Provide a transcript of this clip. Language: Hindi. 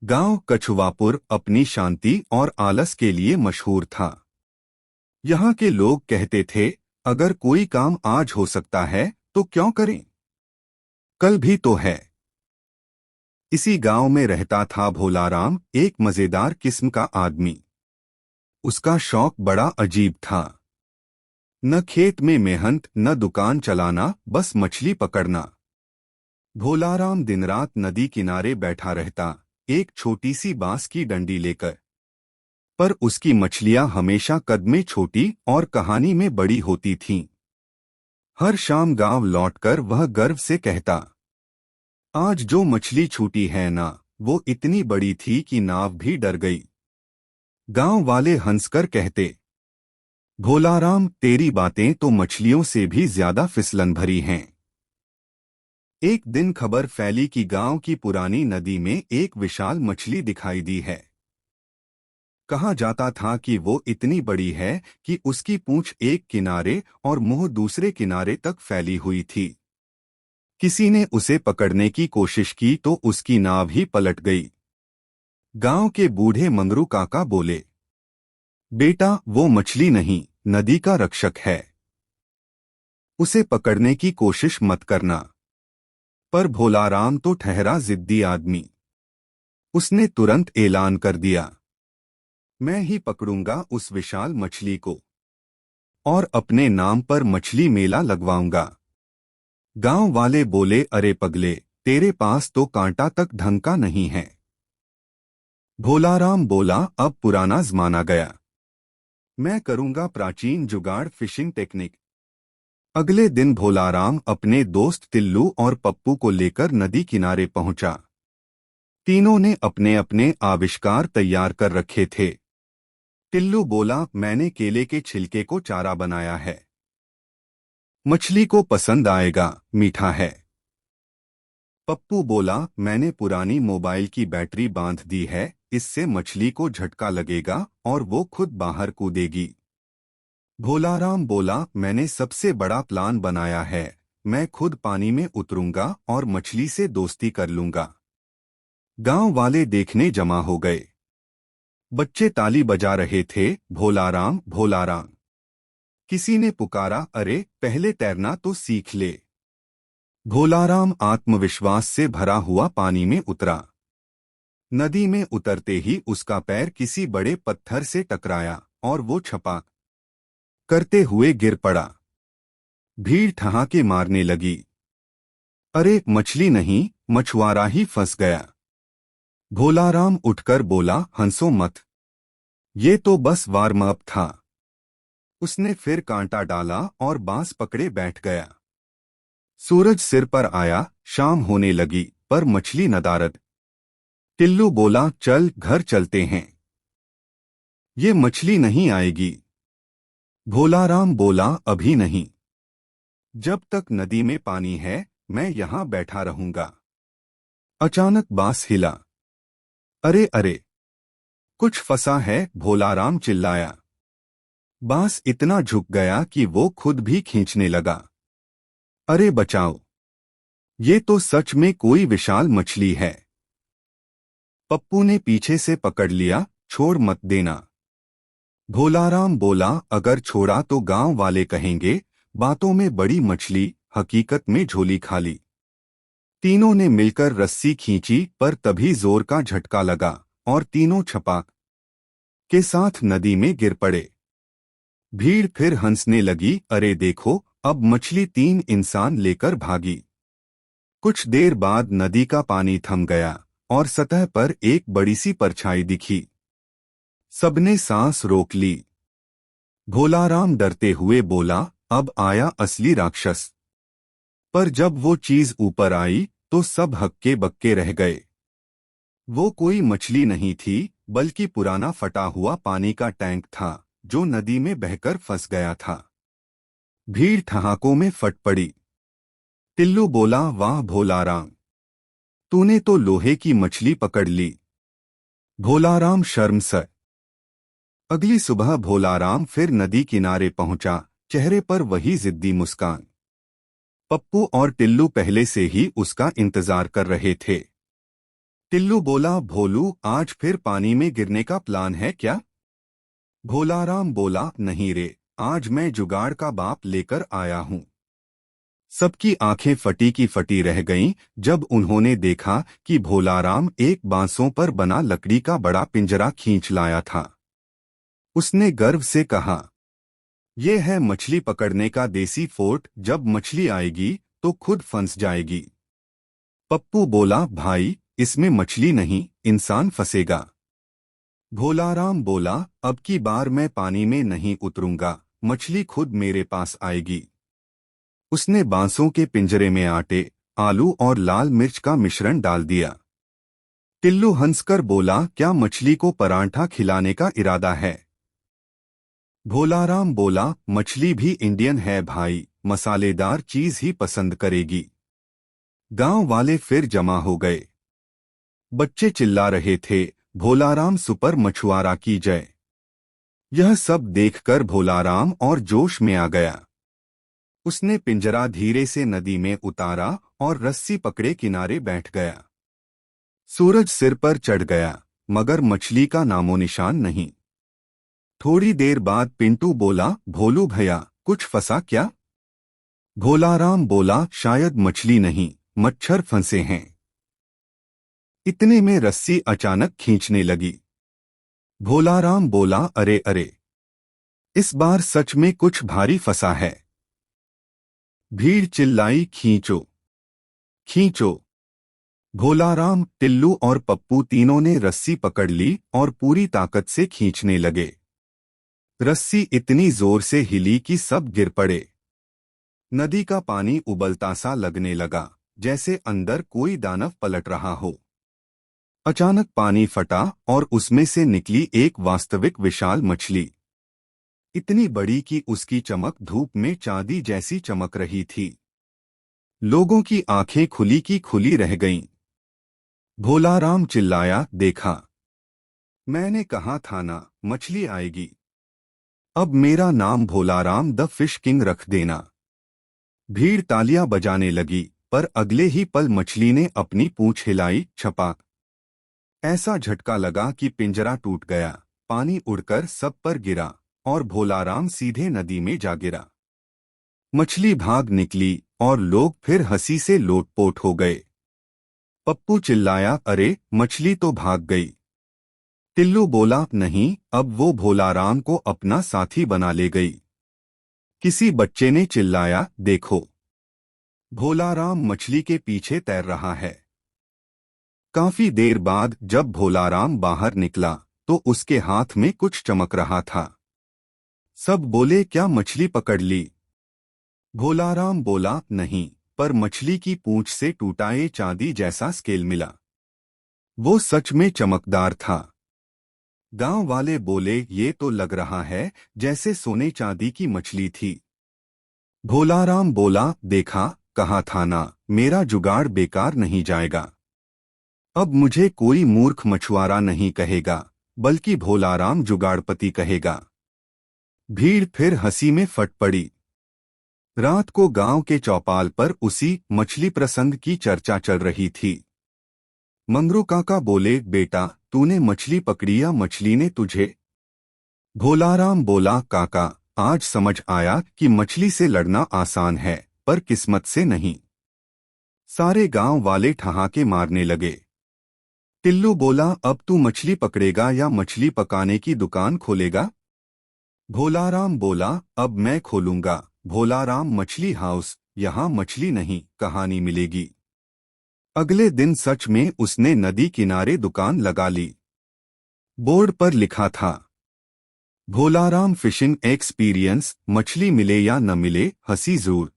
गांव कछुवापुर अपनी शांति और आलस के लिए मशहूर था। यहाँ के लोग कहते थे, अगर कोई काम आज हो सकता है तो क्यों करें, कल भी तो है। इसी गांव में रहता था भोलाराम, एक मजेदार किस्म का आदमी। उसका शौक बड़ा अजीब था। न खेत में मेहनत, न दुकान चलाना, बस मछली पकड़ना। भोलाराम दिन रात नदी किनारे बैठा रहता, एक छोटी सी बांस की डंडी लेकर। पर उसकी मछलियां हमेशा कद में छोटी और कहानी में बड़ी होती थीं। हर शाम गांव लौटकर वह गर्व से कहता, आज जो मछली छूटी है ना, वो इतनी बड़ी थी कि नाव भी डर गई। गांव वाले हंसकर कहते, भोलाराम, तेरी बातें तो मछलियों से भी ज्यादा फिसलन भरी हैं। एक दिन खबर फैली कि गांव की पुरानी नदी में एक विशाल मछली दिखाई दी है। कहा जाता था कि वो इतनी बड़ी है कि उसकी पूंछ एक किनारे और मुंह दूसरे किनारे तक फैली हुई थी। किसी ने उसे पकड़ने की कोशिश की तो उसकी नाव ही पलट गई। गांव के बूढ़े मंगरू काका बोले, बेटा, वो मछली नहीं, नदी का रक्षक है। उसे पकड़ने की कोशिश मत करना। पर भोलाराम तो ठहरा जिद्दी आदमी। उसने तुरंत ऐलान कर दिया, मैं ही पकड़ूंगा उस विशाल मछली को और अपने नाम पर मछली मेला लगवाऊंगा। गांव वाले बोले, अरे पगले, तेरे पास तो कांटा तक ढंग का नहीं है। भोलाराम बोला, अब पुराना जमाना गया, मैं करूंगा प्राचीन जुगाड़, फिशिंग टेक्निक। अगले दिन भोलाराम अपने दोस्त टिल्लू और पप्पू को लेकर नदी किनारे पहुंचा। तीनों ने अपने अपने आविष्कार तैयार कर रखे थे। टिल्लू बोला, मैंने केले के छिलके को चारा बनाया है, मछली को पसंद आएगा, मीठा है। पप्पू बोला, मैंने पुरानी मोबाइल की बैटरी बांध दी है, इससे मछली को झटका लगेगा और वो खुद बाहर कूदेगी। भोलाराम बोला, मैंने सबसे बड़ा प्लान बनाया है, मैं खुद पानी में उतरूंगा और मछली से दोस्ती कर लूंगा। गांव वाले देखने जमा हो गए। बच्चे ताली बजा रहे थे, भोलाराम भोलाराम। किसी ने पुकारा, अरे पहले तैरना तो सीख ले। भोलाराम आत्मविश्वास से भरा हुआ पानी में उतरा। नदी में उतरते ही उसका पैर किसी बड़े पत्थर से टकराया और वो छपाक करते हुए गिर पड़ा। भीड़ ठहाके मारने लगी। अरे मछली नहीं, मछुआरा ही फंस गया। भोलाराम उठकर बोला, हंसो मत, ये तो बस वार्म अप था। उसने फिर कांटा डाला और बांस पकड़े बैठ गया। सूरज सिर पर आया, शाम होने लगी, पर मछली नदारद। टिल्लू बोला, चल घर चलते हैं, ये मछली नहीं आएगी। भोलाराम बोला, अभी नहीं, जब तक नदी में पानी है मैं यहां बैठा रहूंगा। अचानक बांस हिला। अरे अरे, कुछ फंसा है, भोलाराम चिल्लाया। बांस इतना झुक गया कि वो खुद भी खींचने लगा। अरे बचाओ, ये तो सच में कोई विशाल मछली है। पप्पू ने पीछे से पकड़ लिया, छोड़ मत देना। भोलाराम बोला, अगर छोड़ा तो गांव वाले कहेंगे बातों में बड़ी मछली, हकीकत में झोली खाली। तीनों ने मिलकर रस्सी खींची, पर तभी जोर का झटका लगा और तीनों छपाक के साथ नदी में गिर पड़े। भीड़ फिर हंसने लगी, अरे देखो, अब मछली 3 इंसान लेकर भागी। कुछ देर बाद नदी का पानी थम गया और सतह पर एक बड़ी सी परछाई दिखी। सबने सांस रोक ली। भोलाराम डरते हुए बोला, अब आया असली राक्षस। पर जब वो चीज ऊपर आई तो सब हक्के बक्के रह गए। वो कोई मछली नहीं थी, बल्कि पुराना फटा हुआ पानी का टैंक था जो नदी में बहकर फंस गया था। भीड़ ठहाकों में फट पड़ी। टिल्लू बोला, वाह भोलाराम, तूने तो लोहे की मछली पकड़ ली। भोलाराम शर्म से। अगली सुबह भोलाराम फिर नदी किनारे पहुंचा, चेहरे पर वही जिद्दी मुस्कान। पप्पू और टिल्लू पहले से ही उसका इंतजार कर रहे थे। टिल्लू बोला, भोलू आज फिर पानी में गिरने का प्लान है क्या? भोलाराम बोला, नहीं रे, आज मैं जुगाड़ का बाप लेकर आया हूं। सबकी आंखें फटी की फटी रह गईं जब उन्होंने देखा कि भोलाराम एक बांसों पर बना लकड़ी का बड़ा पिंजरा खींच लाया था। उसने गर्व से कहा, यह है मछली पकड़ने का देसी फोर्ट, जब मछली आएगी तो खुद फंस जाएगी। पप्पू बोला, भाई इसमें मछली नहीं, इंसान फंसेगा। भोलाराम बोला, अब की बार मैं पानी में नहीं उतरूंगा, मछली खुद मेरे पास आएगी। उसने बांसों के पिंजरे में आटे, आलू और लाल मिर्च का मिश्रण डाल दिया। टिल्लू हंसकर बोला, क्या मछली को परांठा खिलाने का इरादा है? भोलाराम बोला, मछली भी इंडियन है भाई, मसालेदार चीज ही पसंद करेगी। गांव वाले फिर जमा हो गए। बच्चे चिल्ला रहे थे, भोलाराम सुपर मछुआरा की जय। यह सब देखकर भोलाराम और जोश में आ गया। उसने पिंजरा धीरे से नदी में उतारा और रस्सी पकड़े किनारे बैठ गया। सूरज सिर पर चढ़ गया, मगर मछली का नामो निशान नहीं। थोड़ी देर बाद पिंटू बोला, भोलू भैया कुछ फंसा क्या? भोलाराम बोला, शायद मछली नहीं, मच्छर फंसे हैं। इतने में रस्सी अचानक खींचने लगी। भोलाराम बोला, अरे अरे, इस बार सच में कुछ भारी फंसा है। भीड़ चिल्लाई, खींचो खींचो। भोलाराम, टिल्लू और पप्पू तीनों ने रस्सी पकड़ ली और पूरी ताकत से खींचने लगे। रस्सी इतनी जोर से हिली कि सब गिर पड़े। नदी का पानी उबलता सा लगने लगा, जैसे अंदर कोई दानव पलट रहा हो। अचानक पानी फटा और उसमें से निकली एक वास्तविक विशाल मछली। इतनी बड़ी कि उसकी चमक धूप में चांदी जैसी चमक रही थी। लोगों की आंखें खुली की खुली रह गईं। भोलाराम चिल्लाया, देखा, मैंने कहा था ना मछली आएगी। अब मेरा नाम भोलाराम द फिश किंग रख देना। भीड़ तालियां बजाने लगी, पर अगले ही पल मछली ने अपनी पूंछ हिलाई, छपाक। ऐसा झटका लगा कि पिंजरा टूट गया, पानी उड़कर सब पर गिरा और भोलाराम सीधे नदी में जा गिरा। मछली भाग निकली और लोग फिर हंसी से लोटपोट हो गए। पप्पू चिल्लाया, अरे मछली तो भाग गई। टिल्लू बोला, नहीं, अब वो भोलाराम को अपना साथी बना ले गई। किसी बच्चे ने चिल्लाया, देखो, भोलाराम मछली के पीछे तैर रहा है। काफी देर बाद जब भोलाराम बाहर निकला तो उसके हाथ में कुछ चमक रहा था। सब बोले, क्या मछली पकड़ ली? भोलाराम बोला, नहीं, पर मछली की पूंछ से टूटा ये चांदी जैसा स्केल मिला। वो सच में चमकदार था। गांव वाले बोले, ये तो लग रहा है जैसे सोने चांदी की मछली थी। भोलाराम बोला, देखा, कहा था ना, मेरा जुगाड़ बेकार नहीं जाएगा। अब मुझे कोई मूर्ख मछुआरा नहीं कहेगा, बल्कि भोलाराम जुगाड़पति कहेगा। भीड़ फिर हंसी में फट पड़ी। रात को गांव के चौपाल पर उसी मछली प्रसंग की चर्चा चल रही थी। मंगरू काका बोले, बेटा तूने मछली पकड़ी या मछली ने तुझे? भोलाराम बोला, काका, आज समझ आया कि मछली से लड़ना आसान है, पर किस्मत से नहीं। सारे गांव वाले ठहाके मारने लगे। टिल्लू बोला, अब तू मछली पकड़ेगा या मछली पकाने की दुकान खोलेगा? भोलाराम बोला, अब मैं खोलूंगा भोलाराम मछली हाउस, यहाँ मछली नहीं कहानी मिलेगी। अगले दिन सच में उसने नदी किनारे दुकान लगा ली। बोर्ड पर लिखा था, भोलाराम फिशिंग एक्सपीरियंस, मछली मिले या न मिले, हंसी जरूर।